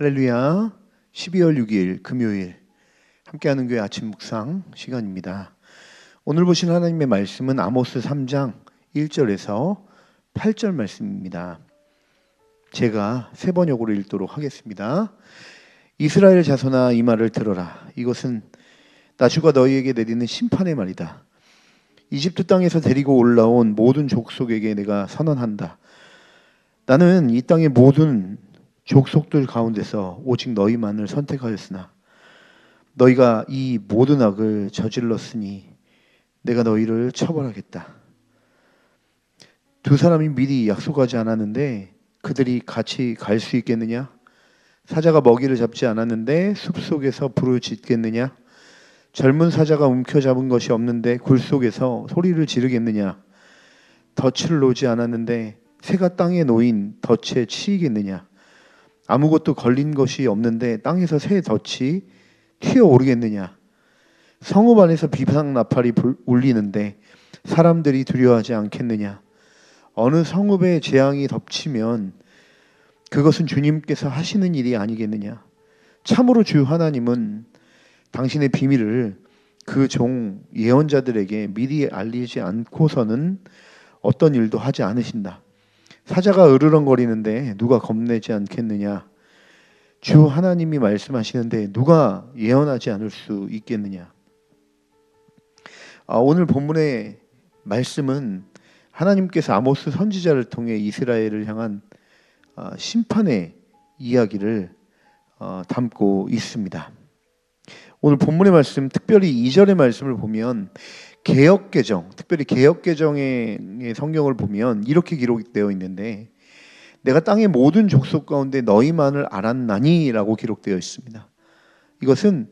할렐루야. 12월 6일 금요일 함께하는 교회 아침 묵상 시간입니다. 오늘 보신 하나님의 말씀은 아모스 3장 1절에서 8절 말씀입니다. 제가 세 번역으로 읽도록 하겠습니다. 이스라엘 자손아, 이 말을 들어라. 이것은 나 주가 너희에게 내리는 심판의 말이다. 이집트 땅에서 데리고 올라온 모든 족속에게 내가 선언한다. 나는 이 땅의 모든 족속들 가운데서 오직 너희만을 선택하였으나 너희가 이 모든 악을 저질렀으니 내가 너희를 처벌하겠다. 두 사람이 미리 약속하지 않았는데 그들이 같이 갈 수 있겠느냐? 사자가 먹이를 잡지 않았는데 숲속에서 불을 짓겠느냐? 젊은 사자가 움켜잡은 것이 없는데 굴 속에서 소리를 지르겠느냐? 덫을 놓지 않았는데 새가 땅에 놓인 덫에 치이겠느냐? 아무것도 걸린 것이 없는데 땅에서 새 덫이 튀어오르겠느냐? 성읍 안에서 비상 나팔이 울리는데 사람들이 두려워하지 않겠느냐? 어느 성읍에 재앙이 덮치면 그것은 주님께서 하시는 일이 아니겠느냐? 참으로 주 하나님은 당신의 비밀을 그 종 예언자들에게 미리 알리지 않고서는 어떤 일도 하지 않으신다. 사자가 으르렁거리는데 누가 겁내지 않겠느냐? 주 하나님이 말씀하시는데 누가 예언하지 않을 수 있겠느냐? 오늘 본문의 말씀은 하나님께서 아모스 선지자를 통해 이스라엘을 향한 심판의 이야기를 담고 있습니다. 오늘 본문의 말씀, 특별히 2절의 말씀을 보면 개역개정, 특별히 개역개정의 성경을 보면 이렇게 기록되어 있는데 내가 땅의 모든 족속 가운데 너희만을 알았나니 라고 기록되어 있습니다. 이것은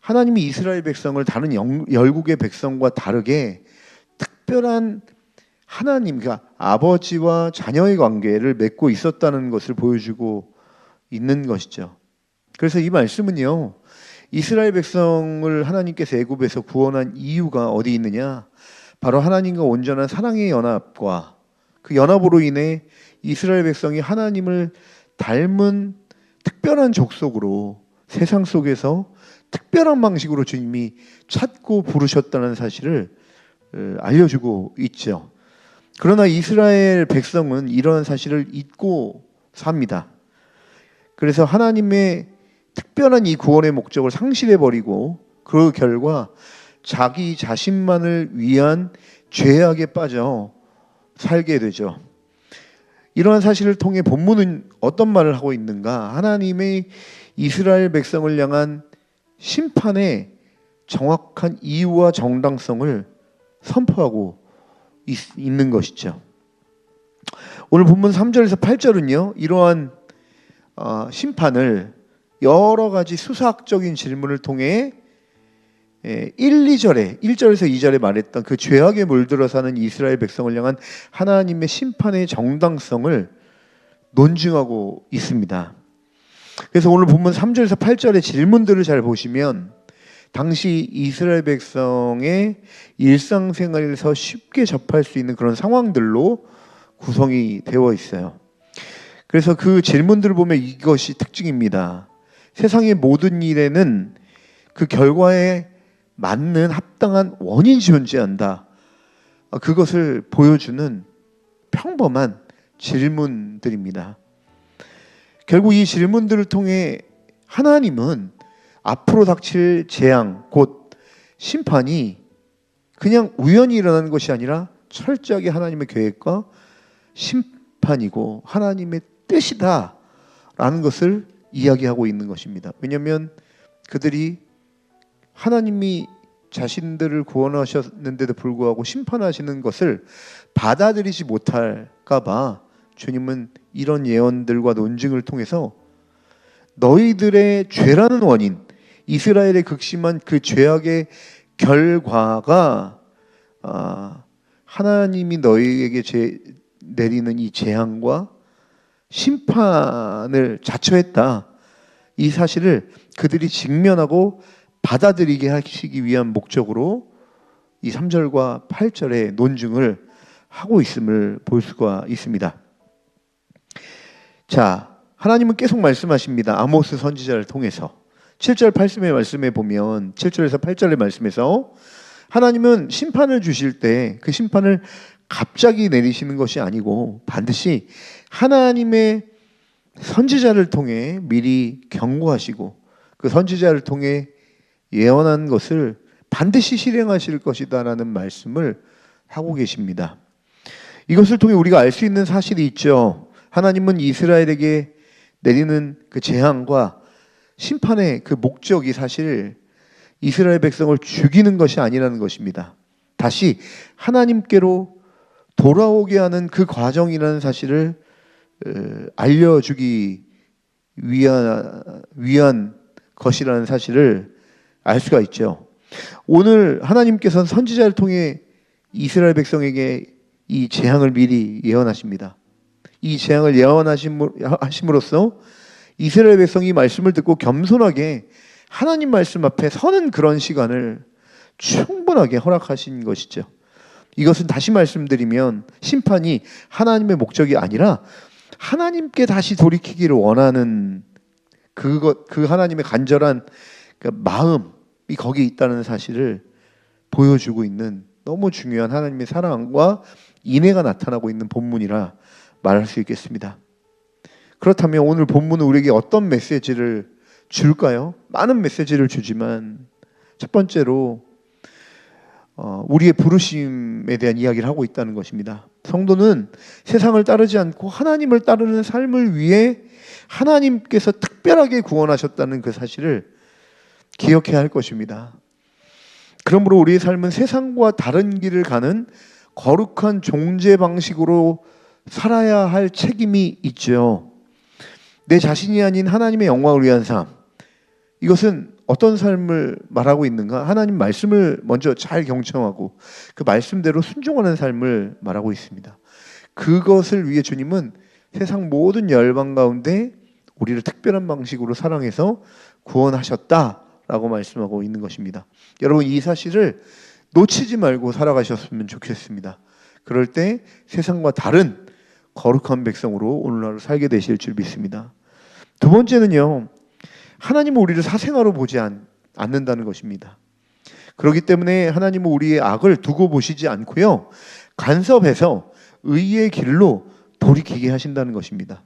하나님이 이스라엘 백성을 다른 열국의 백성과 다르게 특별한 하나님, 그러니까 아버지와 자녀의 관계를 맺고 있었다는 것을 보여주고 있는 것이죠. 그래서 이 말씀은요, 이스라엘 백성을 하나님께서 애굽에서 구원한 이유가 어디 있느냐? 바로 하나님과 온전한 사랑의 연합과 그 연합으로 인해 이스라엘 백성이 하나님을 닮은 특별한 족속으로 세상 속에서 특별한 방식으로 주님이 찾고 부르셨다는 사실을 알려주고 있죠. 그러나 이스라엘 백성은 이런 사실을 잊고 삽니다. 그래서 하나님의 특별한 이 구원의 목적을 상실해버리고 그 결과 자기 자신만을 위한 죄악에 빠져 살게 되죠. 이러한 사실을 통해 본문은 어떤 말을 하고 있는가? 하나님의 이스라엘 백성을 향한 심판의 정확한 이유와 정당성을 선포하고 있는 것이죠. 오늘 본문 3절에서 8절은요, 이러한 심판을 여러 가지 수사학적인 질문을 통해 1절에서 2절에 말했던 그 죄악에 물들어 사는 이스라엘 백성을 향한 하나님의 심판의 정당성을 논증하고 있습니다. 그래서 오늘 본문 3절에서 8절의 질문들을 잘 보시면 당시 이스라엘 백성의 일상생활에서 쉽게 접할 수 있는 그런 상황들로 구성이 되어 있어요. 그래서 그 질문들을 보면 이것이 특징입니다. 세상의 모든 일에는 그 결과에 맞는 합당한 원인이 존재한다. 그것을 보여주는 평범한 질문들입니다. 결국 이 질문들을 통해 하나님은 앞으로 닥칠 재앙, 곧 심판이 그냥 우연히 일어나는 것이 아니라 철저하게 하나님의 계획과 심판이고 하나님의 뜻이다라는 것을 이야기하고 있는 것입니다. 왜냐하면 그들이 하나님이 자신들을 구원하셨는데도 불구하고 심판하시는 것을 받아들이지 못할까 봐 주님은 이런 예언들과 논증을 통해서 너희들의 죄라는 원인, 이스라엘의 극심한 그 죄악의 결과가 하나님이 너희에게 내리는 이 재앙과 심판을 자처했다. 이 사실을 그들이 직면하고 받아들이게 하시기 위한 목적으로 이 3절과 8절의 논증을 하고 있음을 볼 수가 있습니다. 자, 하나님은 계속 말씀하십니다. 아모스 선지자를 통해서 7절 8절의 말씀에 보면 7절에서 8절의 말씀에서 하나님은 심판을 주실 때 그 심판을 갑자기 내리시는 것이 아니고 반드시 하나님의 선지자를 통해 미리 경고하시고 그 선지자를 통해 예언한 것을 반드시 실행하실 것이다라는 말씀을 하고 계십니다. 이것을 통해 우리가 알 수 있는 사실이 있죠. 하나님은 이스라엘에게 내리는 그 재앙과 심판의 그 목적이 사실 이스라엘 백성을 죽이는 것이 아니라는 것입니다. 다시 하나님께로 돌아오게 하는 그 과정이라는 사실을 알려주기 위한 것이라는 사실을 알 수가 있죠. 오늘 하나님께서는 선지자를 통해 이스라엘 백성에게 이 재앙을 미리 예언하십니다. 이 재앙을 예언하심으로써 이스라엘 백성이 말씀을 듣고 겸손하게 하나님 말씀 앞에 서는 그런 시간을 충분하게 허락하신 것이죠. 이것은 다시 말씀드리면 심판이 하나님의 목적이 아니라 하나님께 다시 돌이키기를 원하는 그 하나님의 간절한 그 마음이 거기에 있다는 사실을 보여주고 있는 너무 중요한 하나님의 사랑과 인애가 나타나고 있는 본문이라 말할 수 있겠습니다. 그렇다면 오늘 본문은 우리에게 어떤 메시지를 줄까요? 많은 메시지를 주지만 첫 번째로 우리의 부르심에 대한 이야기를 하고 있다는 것입니다. 성도는 세상을 따르지 않고 하나님을 따르는 삶을 위해 하나님께서 특별하게 구원하셨다는 그 사실을 기억해야 할 것입니다. 그러므로 우리의 삶은 세상과 다른 길을 가는 거룩한 종제 방식으로 살아야 할 책임이 있죠. 내 자신이 아닌 하나님의 영광을 위한 삶. 이것은 어떤 삶을 말하고 있는가? 하나님 말씀을 먼저 잘 경청하고 그 말씀대로 순종하는 삶을 말하고 있습니다. 그것을 위해 주님은 세상 모든 열방 가운데 우리를 특별한 방식으로 사랑해서 구원하셨다라고 말씀하고 있는 것입니다. 여러분 이 사실을 놓치지 말고 살아가셨으면 좋겠습니다. 그럴 때 세상과 다른 거룩한 백성으로 오늘날 살게 되실 줄 믿습니다. 두 번째는요. 하나님은 우리를 사생아로 보지 않는다는 것입니다. 그렇기 때문에 하나님은 우리의 악을 두고 보시지 않고요. 간섭해서 의의 길로 돌이키게 하신다는 것입니다.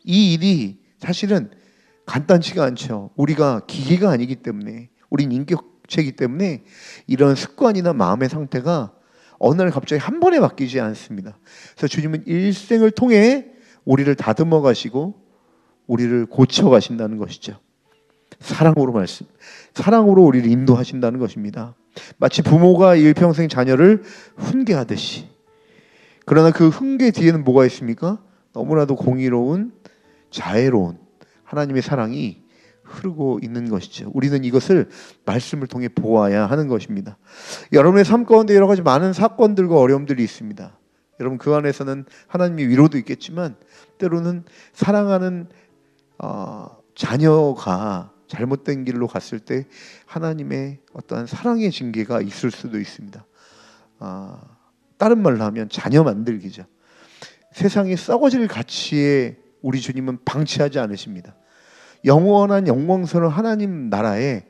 이 일이 사실은 간단치가 않죠. 우리가 기계가 아니기 때문에 우린 인격체이기 때문에 이런 습관이나 마음의 상태가 어느 날 갑자기 한 번에 바뀌지 않습니다. 그래서 주님은 일생을 통해 우리를 다듬어 가시고 우리를 고쳐 가신다는 것이죠. 사랑으로 우리를 인도하신다는 것입니다. 마치 부모가 일평생 자녀를 훈계하듯이. 그러나 그 훈계 뒤에는 뭐가 있습니까? 너무나도 공의로운 자애로운 하나님의 사랑이 흐르고 있는 것이죠. 우리는 이것을 말씀을 통해 보아야 하는 것입니다. 여러분의 삶 가운데 여러 가지 많은 사건들과 어려움들이 있습니다. 여러분 그 안에서는 하나님의 위로도 있겠지만 때로는 사랑하는 자녀가 잘못된 길로 갔을 때 하나님의 어떠한 사랑의 징계가 있을 수도 있습니다. 다른 말로 하면 자녀 만들기죠. 세상에 썩어질 가치에 우리 주님은 방치하지 않으십니다. 영원한 영광스러운 하나님 나라의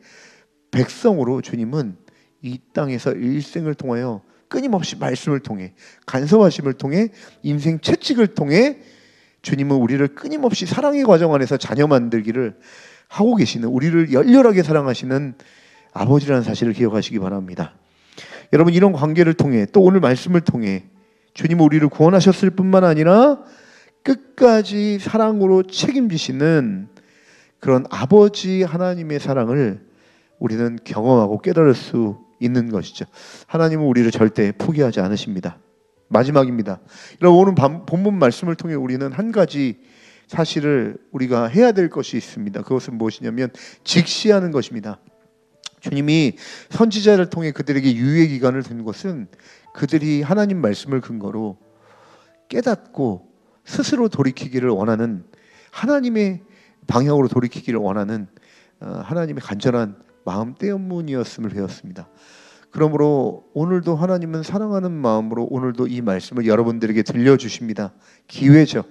백성으로 주님은 이 땅에서 일생을 통하여 끊임없이 말씀을 통해 간섭하심을 통해 인생 채찍을 통해 주님은 우리를 끊임없이 사랑의 과정 안에서 자녀 만들기를 하고 계시는 우리를 열렬하게 사랑하시는 아버지라는 사실을 기억하시기 바랍니다. 여러분 이런 관계를 통해 또 오늘 말씀을 통해 주님은 우리를 구원하셨을 뿐만 아니라 끝까지 사랑으로 책임지시는 그런 아버지 하나님의 사랑을 우리는 경험하고 깨달을 수 있는 것이죠. 하나님은 우리를 절대 포기하지 않으십니다. 마지막입니다. 여러분 오늘 본문 말씀을 통해 우리는 한 가지 사실을 우리가 해야 될 것이 있습니다. 그것은 무엇이냐면 직시하는 것입니다. 주님이 선지자를 통해 그들에게 유예 기간을 둔 것은 그들이 하나님 말씀을 근거로 깨닫고 스스로 돌이키기를 원하는 하나님의 방향으로 돌이키기를 원하는 하나님의 간절한 마음 때문이었음을 배웠습니다. 그러므로 오늘도 하나님은 사랑하는 마음으로 오늘도 이 말씀을 여러분들에게 들려주십니다. 기회죠.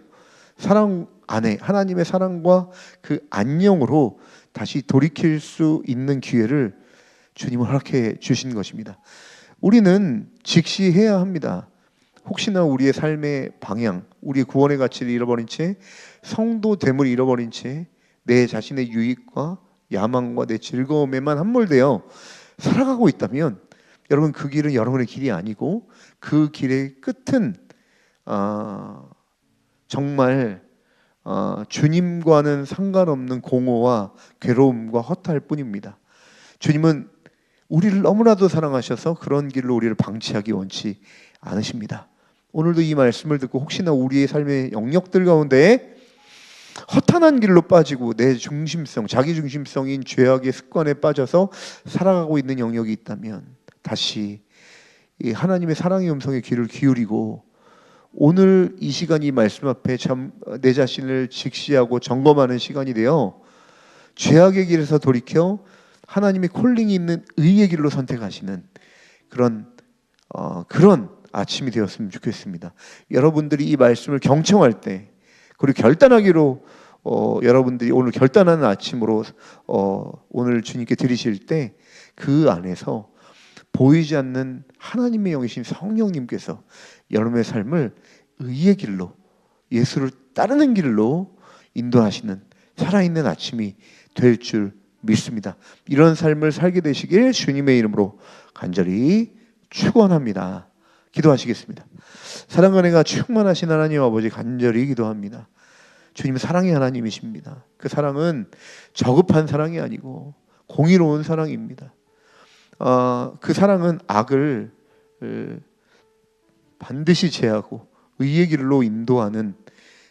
사랑 안에 하나님의 사랑과 그 안녕으로 다시 돌이킬 수 있는 기회를 주님은 허락해 주신 것입니다. 우리는 직시해야 합니다. 혹시나 우리의 삶의 방향, 우리의 구원의 가치를 잃어버린 채, 성도됨을 잃어버린 채 내 자신의 유익과 야망과 내 즐거움에만 함몰되어 살아가고 있다면, 여러분, 그 길은 여러분의 길이 아니고 그 길의 끝은 정말 주님과는 상관없는 공허와 괴로움과 허탈 뿐입니다. 주님은 우리를 너무나도 사랑하셔서 그런 길로 우리를 방치하기 원치 않으십니다. 오늘도 이 말씀을 듣고 혹시나 우리의 삶의 영역들 가운데 허탄한 길로 빠지고 내 중심성, 자기 중심성인 죄악의 습관에 빠져서 살아가고 있는 영역이 있다면, 다시 이 하나님의 사랑의 음성에 귀를 기울이고 오늘 이 시간이 말씀 앞에 내 자신을 직시하고 점검하는 시간이 되어 죄악의 길에서 돌이켜 하나님의 콜링이 있는 의의 길로 선택하시는 그런 아침이 되었으면 좋겠습니다. 여러분들이 이 말씀을 경청할 때, 그리고 결단하기로 여러분들이 오늘 결단하는 아침으로 오늘 주님께 드리실 때, 그 안에서 보이지 않는 하나님의 영이신 성령님께서 여러분의 삶을 의의 길로, 예수를 따르는 길로 인도하시는 살아있는 아침이 될 줄 믿습니다. 이런 삶을 살게 되시길 주님의 이름으로 간절히 축원합니다. 기도하시겠습니다. 사랑과 은혜가 충만하신 하나님 아버지, 간절히 기도합니다. 주님은 사랑의 하나님이십니다. 그 사랑은 저급한 사랑이 아니고 공의로운 사랑입니다. 그 사랑은 악을 반드시 제하고 의의 길로 인도하는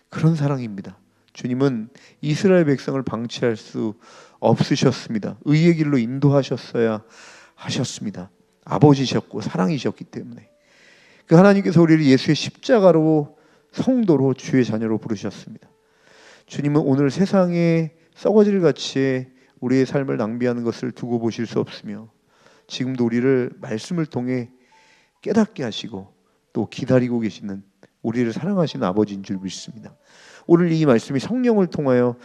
그런 사랑입니다. 주님은 이스라엘 백성을 방치할 수 없으셨습니다. 의의 길로 인도하셨어야 하셨습니다. 아버지셨고 사랑이셨기 때문에. 그 하나님께서 우리를 예수의 십자가로, 성도로, 주의 자녀로 부르셨습니다. 주님은 오늘 세상에 썩어질 가치에 우리의 삶을 낭비하는 것을 두고 보실 수 없으며, 지금도 우리를 말씀을 통해 깨닫게 하시고 또 기다리고 계시는, 우리를 사랑하시는 아버지인 줄 믿습니다. 오늘 이 말씀이 성령을 통하여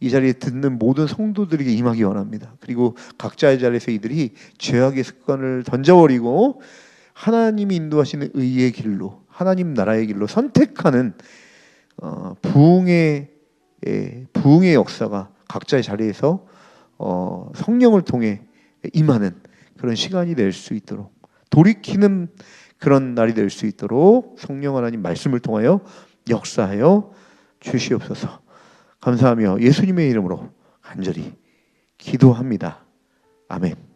이 자리에 듣는 모든 성도들에게 임하기 원합니다. 그리고 각자의 자리에서 이들이 죄악의 습관을 던져버리고 하나님이 인도하시는 의의 길로, 하나님 나라의 길로 선택하는 부흥의 역사가 각자의 자리에서 성령을 통해 임하는 그런 시간이 될 수 있도록, 돌이키는 그런 날이 될 수 있도록 성령 하나님 말씀을 통하여 역사하여 주시옵소서. 감사하며 예수님의 이름으로 간절히 기도합니다. 아멘.